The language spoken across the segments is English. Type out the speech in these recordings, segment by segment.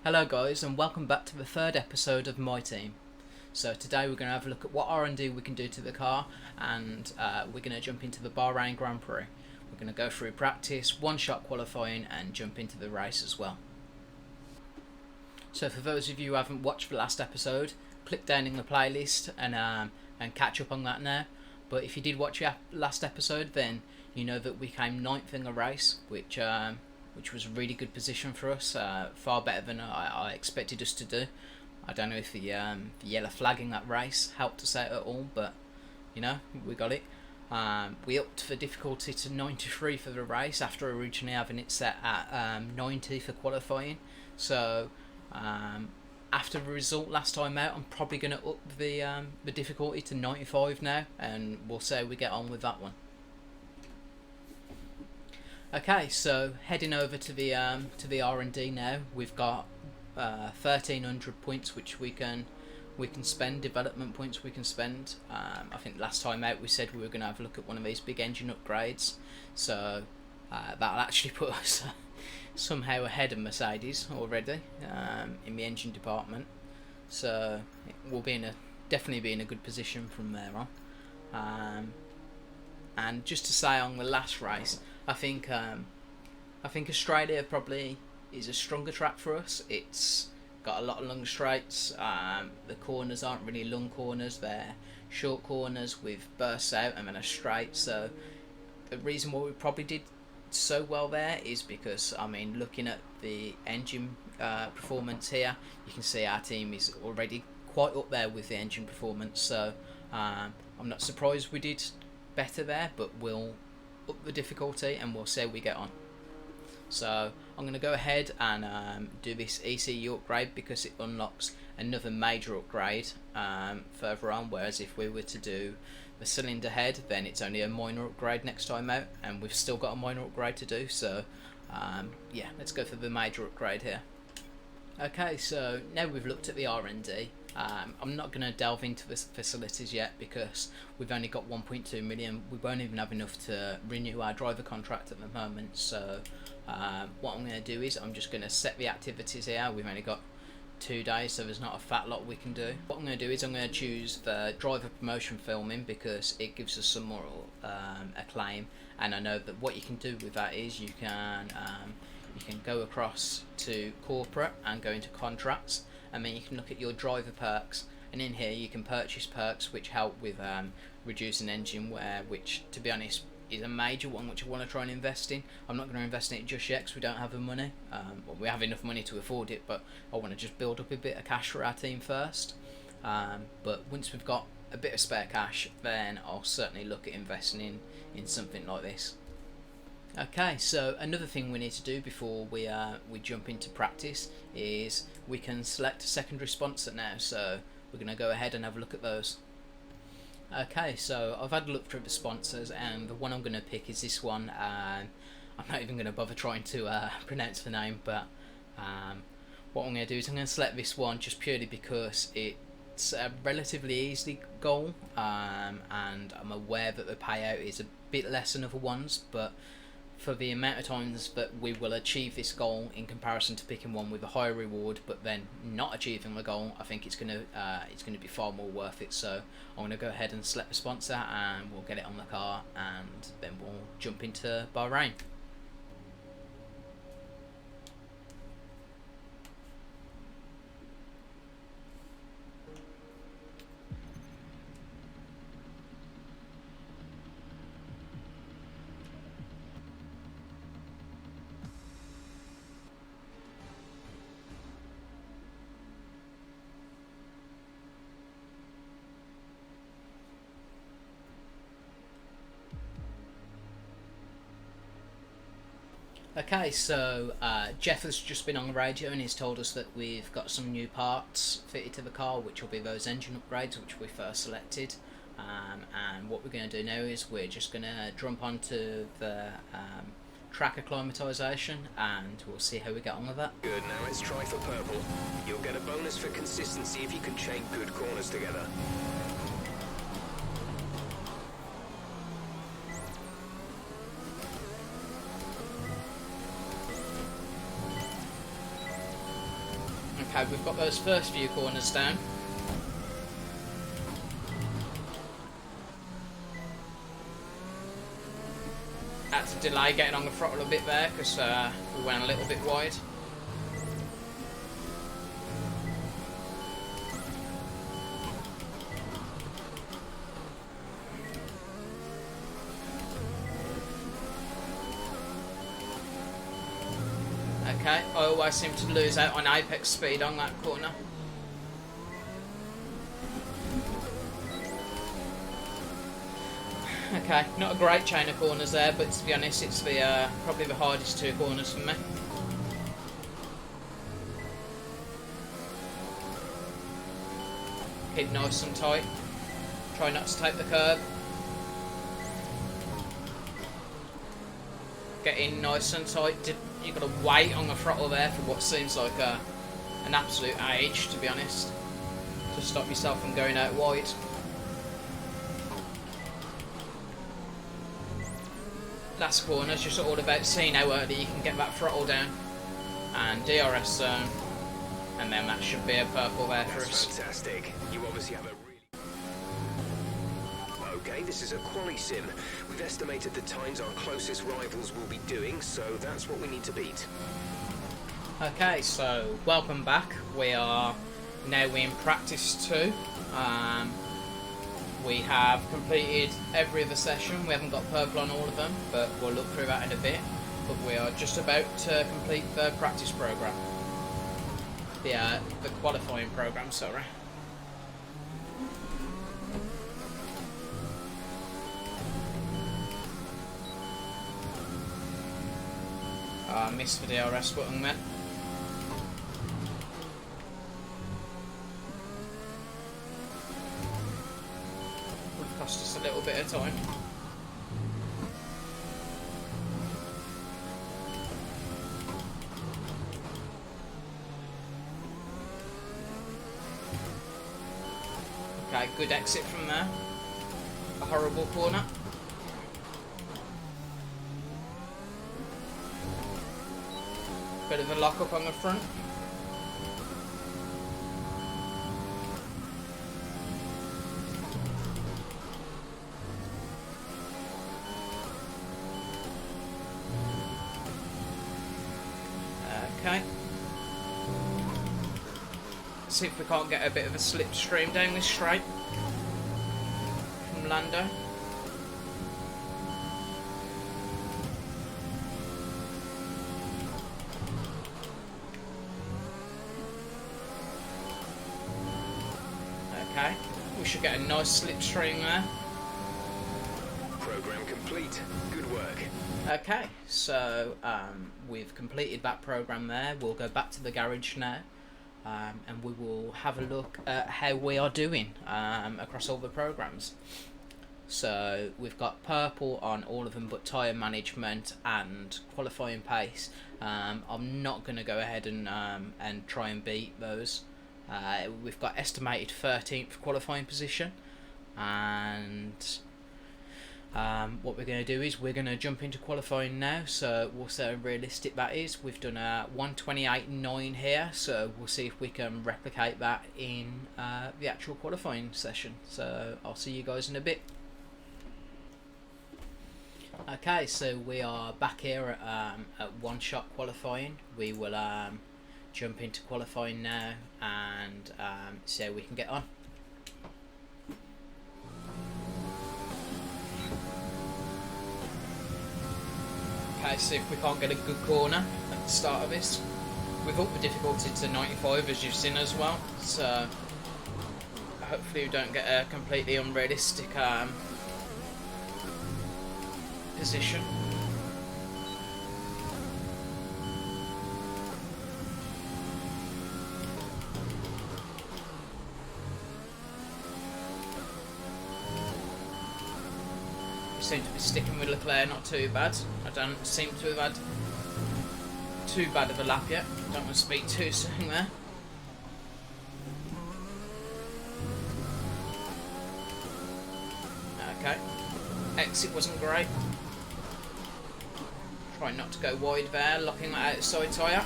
Hello guys, and welcome back to the third episode of My Team. So today we're going to have a look at what R&D we can do to the car, and we're going to jump into the Bahrain Grand Prix. We're going to go through practice, one-shot qualifying, and jump into the race as well. So for those of you who haven't watched the last episode, click down in the playlist and catch up on that now. But if you did watch the last episode, then you know that we came 9th in the race, which was a really good position for us, far better than I expected us to do. I don't know if the yellow flag in that race helped us out at all, but you know, we got it. We upped the difficulty to 93 for the race after originally having it set at 90 for qualifying. So after the result last time out, I'm probably going to up the difficulty to 95 now, and we'll see how we get on with that one. Okay, so heading over to the R&D now. We've got 1,300 points which we can spend, development points we can spend. I think last time out we said we were going to have a look at one of these big engine upgrades, so that'll actually put us somehow ahead of Mercedes already in the engine department. So we'll definitely be in a good position from there on. And just to say on the last race, I think Australia probably is a stronger track for us. It's got a lot of long straights. The corners aren't really long corners; they're short corners with bursts out and then a straight. So the reason why we probably did so well there is because, I mean, looking at the engine performance here, you can see our team is already quite up there with the engine performance. So I'm not surprised we did better there, but we'll up the difficulty and we'll see how we get on. So I'm going to go ahead and do this ECU upgrade because it unlocks another major upgrade further on, whereas if we were to do the cylinder head, then it's only a minor upgrade next time out, and we've still got a minor upgrade to do. So yeah, let's go for the major upgrade here. Okay, so now we've looked at the R&D. I'm not going to delve into the facilities yet because we've only got 1.2 million. We won't even have enough to renew our driver contract at the moment. So what I'm going to do is I'm just going to set the activities here. We've only got 2 days, so there's not a fat lot we can do. What I'm going to do is I'm going to choose the driver promotion filming because it gives us some more acclaim, and I know that what you can do with that is you can go across to corporate and go into contracts, and then you can look at your driver perks, and in here you can purchase perks which help with reducing engine wear, which to be honest is a major one which I want to try and invest in. I'm not going to invest in it just yet because we don't have the money. Well, we have enough money to afford it, but I want to just build up a bit of cash for our team first. But once we've got a bit of spare cash, then I'll certainly look at investing in something like this. Okay, so another thing we need to do before we jump into practice is we can select a secondary sponsor now, so we're going to go ahead and have a look at those. Okay, so I've had a look through the sponsors, and the one I'm going to pick is this one. I'm not even going to bother trying to pronounce the name, but what I'm going to do is I'm going to select this one just purely because it's a relatively easy goal, and I'm aware that the payout is a bit less than other ones, but for the amount of times that we will achieve this goal in comparison to picking one with a higher reward but then not achieving the goal, I think it's going to be far more worth it. So I'm going to go ahead and select the sponsor and we'll get it on the car, and then we'll jump into Bahrain. Okay, so Jeff has just been on the radio and he's told us that we've got some new parts fitted to the car, which will be those engine upgrades which we first selected. And what we're going to do now is we're just going to jump onto the track acclimatisation and we'll see how we get on with that. Good, now let's try for purple. You'll get a bonus for consistency if you can chain good corners together. Okay, we've got those first few corners down. Had to delay getting on the throttle a bit there because we went a little bit wide. Okay, I always seem to lose out on apex speed on that corner. Okay, not a great chain of corners there, but to be honest, it's the probably the hardest two corners for me. Keep nice and tight. Try not to take the curb. Get in nice and tight. You've got to wait on the throttle there for what seems like an absolute age, to be honest, to stop yourself from going out wide. Last corner is just all about seeing how early you can get that throttle down and DRS zone, and then that should be a purple there for us. Fantastic. You obviously have a really... Okay, this is a quali sim. We've estimated the times our closest rivals will be doing, so that's what we need to beat. Okay, so welcome back. We are now in practice 2. We have completed every other session. We haven't got purple on all of them, but we'll look through that in a bit. But we are just about to complete the practice program. The qualifying program, sorry. I missed the DRS button then. Cost us a little bit of time. Okay, good exit from there. A horrible corner. Bit of a lock up on the front. Okay. See if we can't get a bit of a slipstream down this straight from Lando. Okay, we should get a nice slipstream there. Program complete. Good work. Okay, so we've completed that program there. We'll go back to the garage now, and we will have a look at how we are doing across all the programs. So we've got purple on all of them but tyre management and qualifying pace. I'm not going to go ahead and try and beat those. We've got estimated 13th qualifying position, and what we're going to do is we're going to jump into qualifying now. So we'll see how realistic that is. We've done a 1:28.9 here, so we'll see if we can replicate that in the actual qualifying session. So I'll see you guys in a bit. Okay, so we are back here at one-shot qualifying. We will jump into qualifying now and see how we can get on. Okay, see if we can't get a good corner at the start of this. We've upped the difficulty to 95, as you've seen as well, so hopefully we don't get a completely unrealistic position. Seem to be sticking with Leclerc, not too bad. I don't seem to have had too bad of a lap yet. Don't want to speak too soon there. Okay, exit wasn't great. Trying not to go wide there, locking that outside tyre.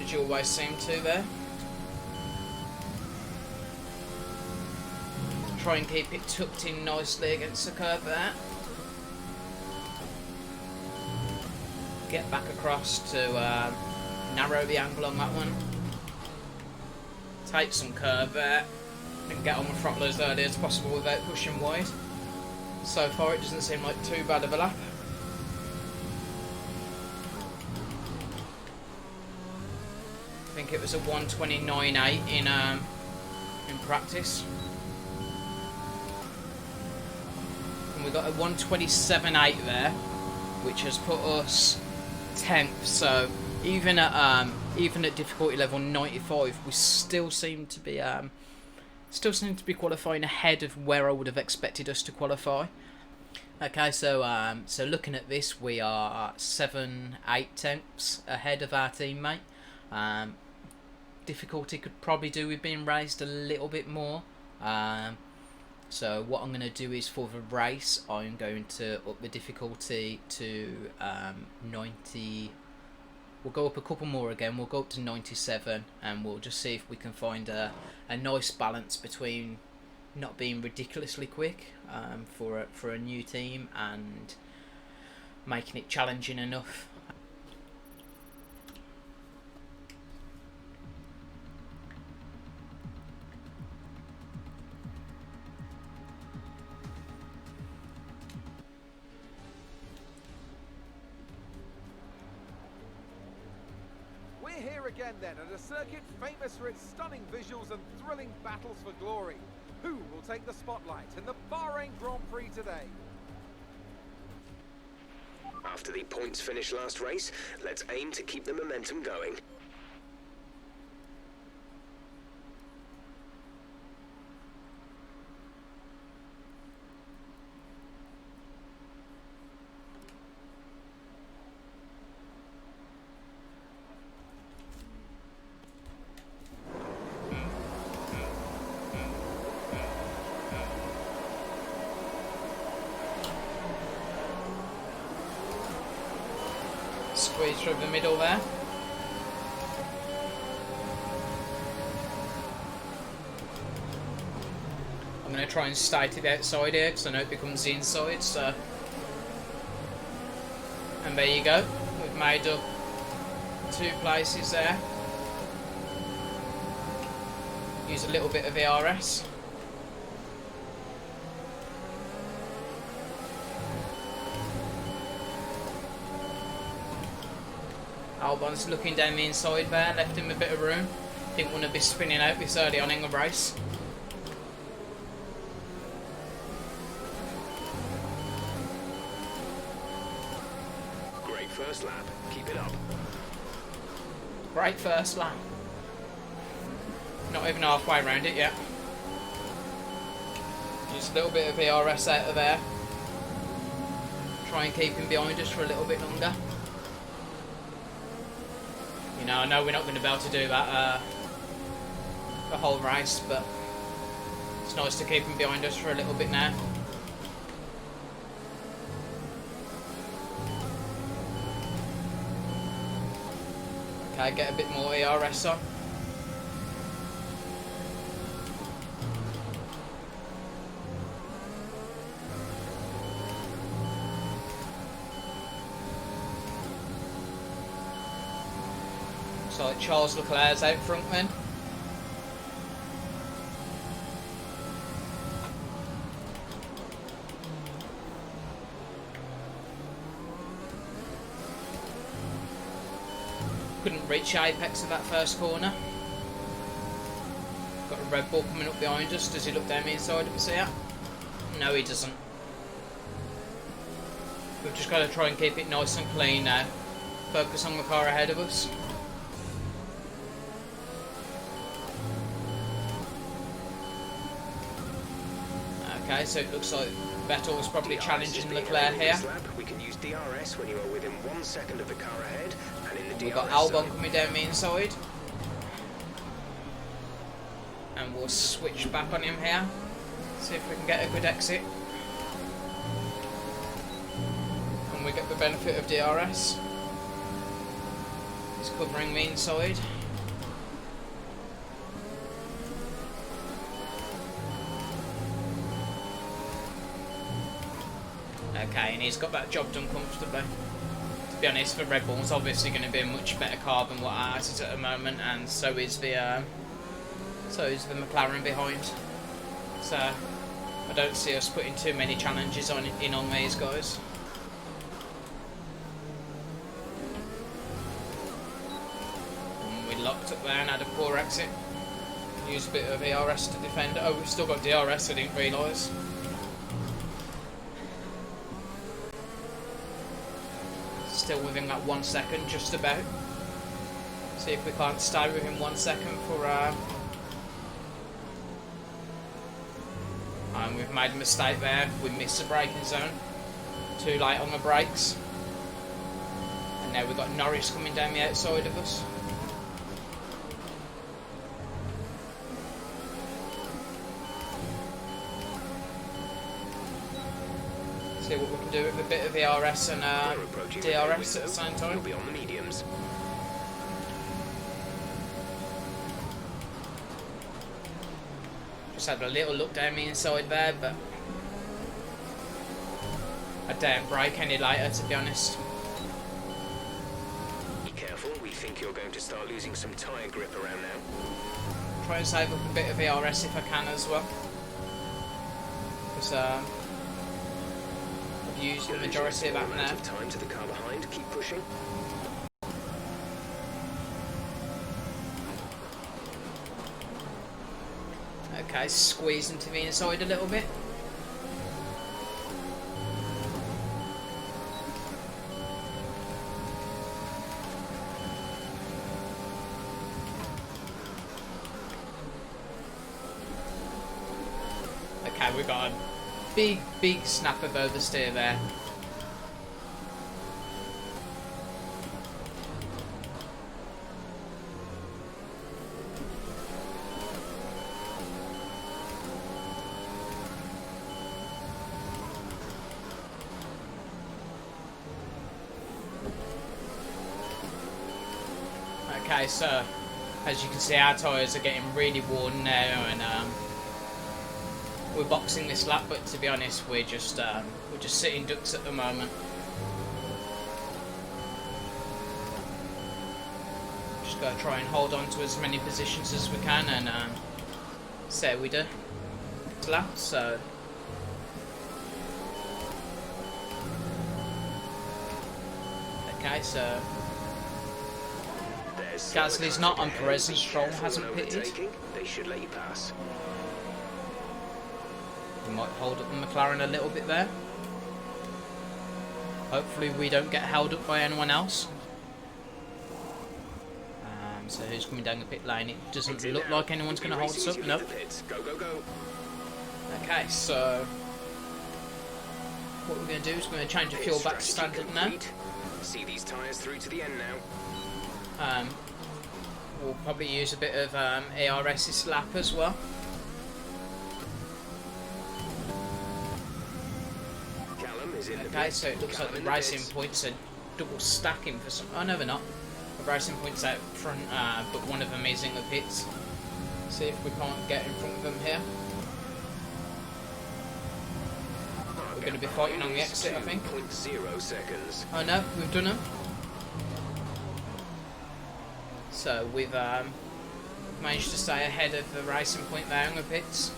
as you always seem to there. Try and keep it tucked in nicely against the curve there. Get back across to narrow the angle on that one. Take some curve there and get on the throttle as early as possible without pushing wide. So far it doesn't seem like too bad of a lap. I think it was a 1:29.8 in practice. And we got a 1:27.8 there, which has put us 10th. So even at difficulty level 95, we still seem to be qualifying ahead of where I would have expected us to qualify. Okay, so so looking at this, we are 7-8 tenths ahead of our teammate. Difficulty could probably do with being raised a little bit more. So what I'm going to do is, for the race, I'm going to up the difficulty to 90. We'll go up a couple more again. We'll go up to 97, and we'll just see if we can find a nice balance between not being ridiculously quick for a new team and making it challenging enough. We're here again then at a circuit famous for its stunning visuals and thrilling battles for glory. Who will take the spotlight in the Bahrain Grand Prix today? After the points finish last race, let's aim to keep the momentum going. Squeeze through the middle there. I'm going to try and stay to the outside here because I know it becomes the inside. So, and there you go. We've made up 2 places there. Use a little bit of ERS. Albon's looking down the inside there, left him a bit of room. Didn't want to be spinning out this early on in the race. Great first lap. Keep it up. Great first lap. Not even halfway around it yet. Just a little bit of ERS out of there. Try and keep him behind us for a little bit longer. You know, I know we're not going to be able to do that the whole race, but it's nice to keep him behind us for a little bit now. Okay, get a bit more ERS on. So like Charles Leclerc's out front then. Couldn't reach the apex of that first corner. Got a Red Bull coming up behind us. Does he look down the inside of us here? No, he doesn't. We've just got to try and keep it nice and clean now. Focus on the car ahead of us. Okay, so it looks like Vettel was probably challenging Leclerc here. We can use DRS when you are within 1 second of the car ahead, and in the We've got Albon coming down the inside. And we'll switch back on him here. See if we can get a good exit. And we get the benefit of DRS. He's covering the inside. Okay, and he's got that job done comfortably. To be honest, the Red Bull's obviously going to be a much better car than what ours is at the moment, and so is the McLaren behind. So I don't see us putting too many challenges on these guys. And we locked up there and had a poor exit. Use a bit of ERS to defend. Oh, we've still got DRS, I didn't realise. Still within that 1 second, just about. See if we can't stay within 1 second for... And we've made a mistake there. We missed the braking zone. Too late on the brakes. And now we've got Norris coming down the outside of us. See what we can do with a bit of ERS and DRS at the same time. You'll be on the mediums. Just had a little look down the inside there, but I don't brake any later, to be honest. Be careful, we think you're going to start losing some tyre grip around now. Try and save up a bit of ERS if I can as well. Because I've used the majority of that now. Time to the car behind, keep pushing. Okay, squeeze them to the inside a little bit. Okay, we got a big snap of oversteer there. Okay, so as you can see, our tyres are getting really worn now, and we're boxing this lap. But to be honest, we're just sitting ducks at the moment. Just gotta try and hold on to as many positions as we can, and say we do this lap. So okay, so. Gasly's not on Perez and Stroll hasn't pitted. They should let you pass. We might hold up the McLaren a little bit there. Hopefully we don't get held up by anyone else. So who's coming down the pit lane? It doesn't look like anyone's going to hold us up. Nope. Go, go, go. Okay, so what we're going to do is we're going to change the fuel back to standard now. See these tyres through to the end now. We'll probably use a bit of ERS this lap as well. Callum is in Okay, so it looks like the racing points are double stacking for some. Oh no, they're not. The racing points out front, but one of them is in the pits. See if we can't get in front of them here. We're going to be fighting on the exit, I think. 2.0 seconds. Oh no, we've done them. So we've managed to stay ahead of the racing point there in the pits.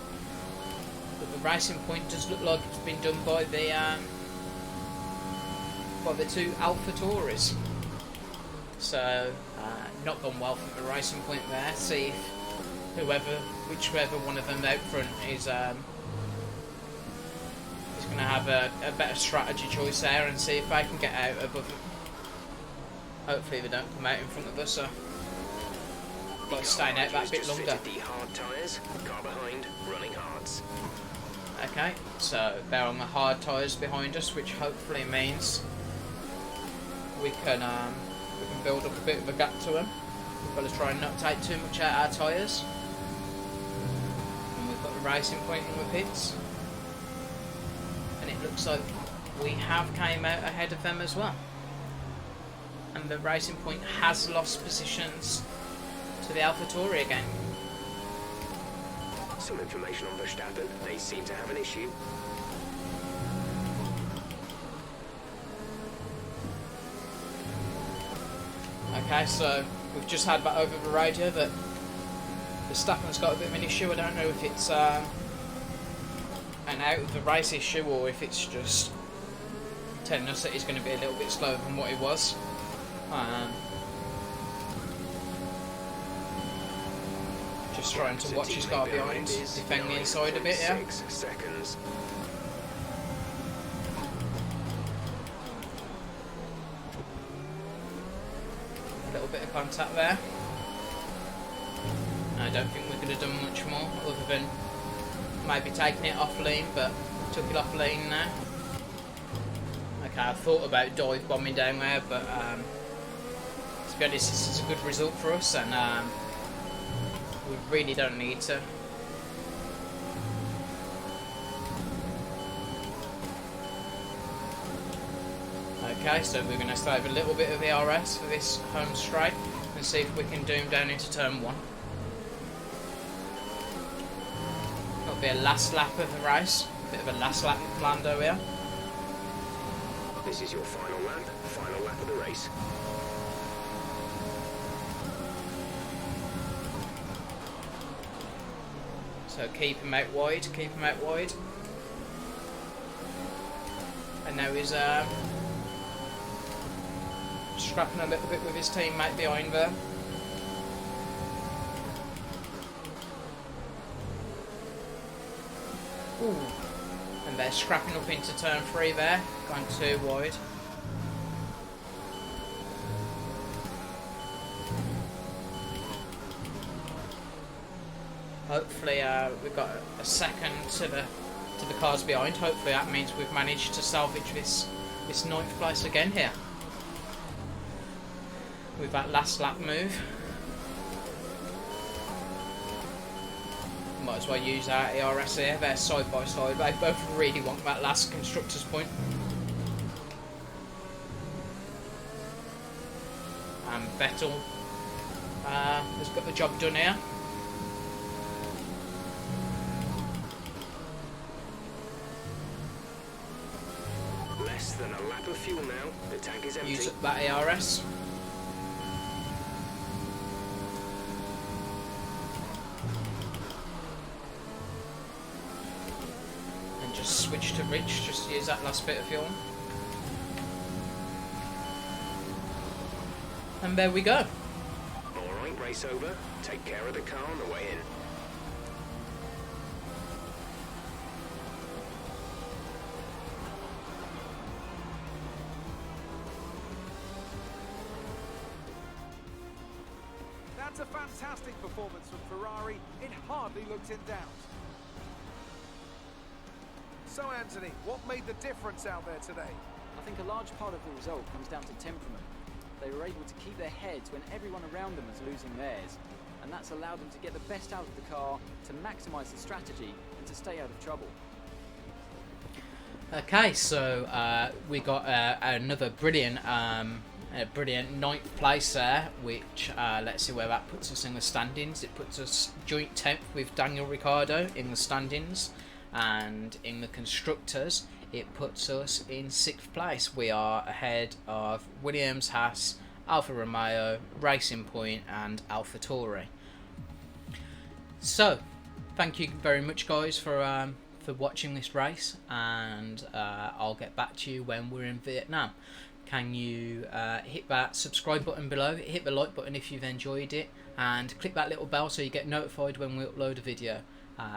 But the racing point does look like it's been done by the two Alpha Tauris. So not gone well for the racing point there. See if whichever one of them out front is going to have a better strategy choice there, and see if they can get out above them. Hopefully they don't come out in front of us. So got to stay out that bit longer. The hard tyres, car behind, running hards. Okay, so they're on the hard tyres behind us, which hopefully means we can build up a bit of a gap to them. We've got to try and not take too much out our tyres. And we've got the racing point in the pits. And it looks like we have came out ahead of them as well. And the racing point has lost positions to the AlphaTauri again. Some information on Verstappen. They seem to have an issue. Okay, so we've just had that over the radio that Verstappen's got a bit of an issue. I don't know if it's an out of the race issue or if it's just telling us that he's going to be a little bit slower than what he was. Just trying to watch his car behind, defend the inside a bit, yeah. 6 seconds. A little bit of contact there. I don't think we could have done much more other than maybe taking it off lean, but took it off lean now. Okay, I thought about dive bombing down there, but to be honest, this is a good result for us, and we really don't need to. Okay, so we're going to save a little bit of ERS for this home straight and see if we can do him down into turn 1. That'll be a last lap of the race, a bit of a last lap Lando here. This is your final lap of the race. So keep him out wide, keep him out wide. And now he's scrapping a little bit with his teammate behind there. Ooh. And they're scrapping up into turn 3 there, going too wide. Hopefully we've got a second to the cars behind. Hopefully that means we've managed to salvage this 9th place again here with that last lap move. Might as well use our ERS here. They're side by side. They both really want that last constructors point. And Vettel has got the job done here. Less than a lap of fuel now. The tank is empty. Use up that ERS. And just switch to Rich, just use that last bit of fuel. And there we go. Alright, race over. Take care of the car on the way in. That's a fantastic performance from Ferrari. It hardly looked in doubt. So, Anthony, what made the difference out there today? I think a large part of the result comes down to temperament. They were able to keep their heads when everyone around them was losing theirs, and that's allowed them to get the best out of the car, to maximise the strategy, and to stay out of trouble. Okay, so we got another brilliant 9th place there, which let's see where that puts us in the standings. It puts us joint 10th with Daniel Ricciardo in the standings, and in the constructors it puts us in 6th place. We are ahead of Williams, Haas, Alfa Romeo, Racing Point and AlphaTauri. So thank you very much guys for watching this race, and I'll get back to you when we're in Vietnam. Can you hit that subscribe button below, hit the like button if you've enjoyed it, and click that little bell so you get notified when we upload a video.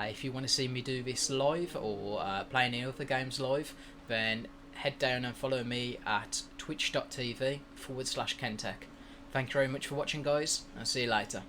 If you want to see me do this live or play any other games live, then head down and follow me at twitch.tv/Kentech. Thank you very much for watching guys, and see you later.